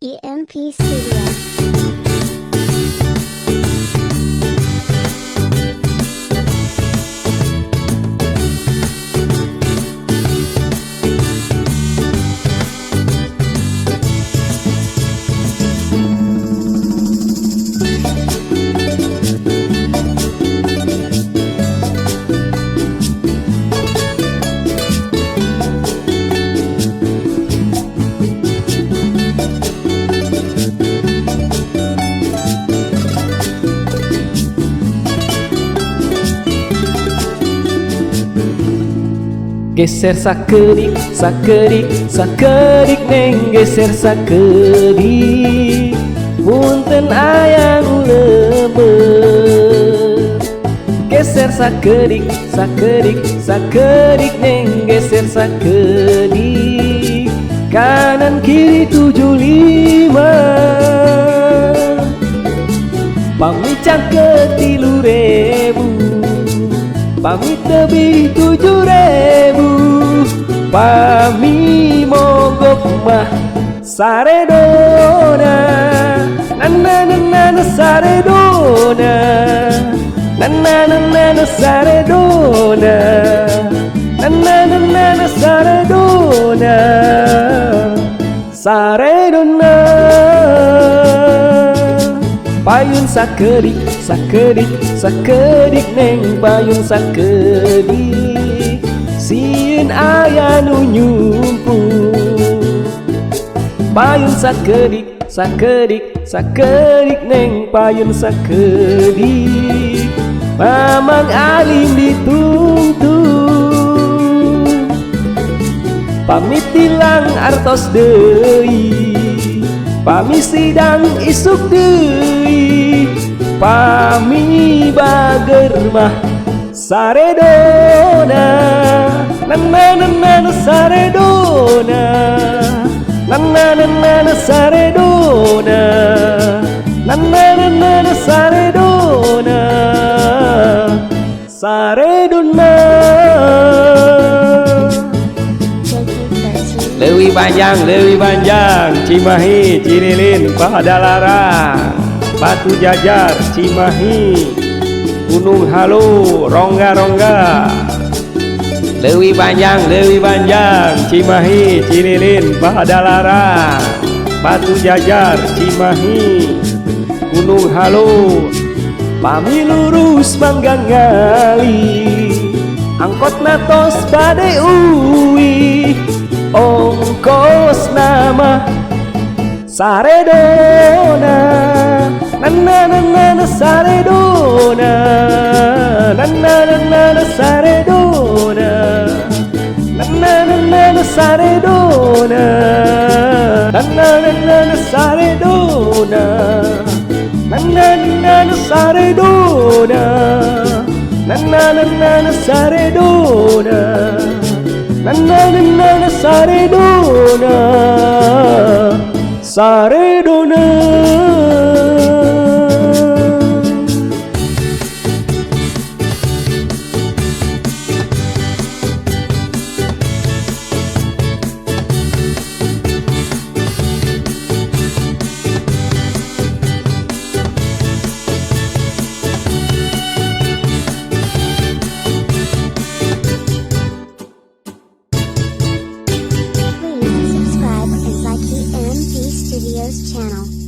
EMP Studio. Geser sakedik, sakedik, sakedik neng geser sakedik. Punten ayang leber. Geser sakedik, sakedik, sakedik neng geser sakedik. Kanan kiri 75. Pamicang ke 3.000. Pami tebih 7.000. Pami mogok mah saredona. Nana nana saredona. Nana nana saredona. Nana nana saredona. Saredona. Payun sakedik, sakedik, sakedik neng payun sakedik. Sieun aya nu nyumpu. Payun sakedik, sakedik, sakedik neng payun sakedik. Mamang alim ditungtung. Pamit tilang artos deui. Pami sidang isuk deui. Pami bager mah saredona. Nana nana saredona. Nana nana saredona. Nana nana saredona. Saredona. Leuwih Panjang, Cimahi, Cililin, Padalarang, Batu Jajar, Cimahi, Gunung Halu, Rongga-Rongga. Leuwih Panjang, Cimahi, Cililin, Padalarang, Batu Jajar, Cimahi, Gunung Halu. Pami lurus manggangali, angkot natos bade uwi. Ongkos nama saredona. Nana nana saredona. Nana nana saredona. Nana nana saredona. Nana nana saredona. Nana nana saredona. Nana nana saredona. Nana nana saredona. Saredona. Please subscribe and like EMP Studios channel.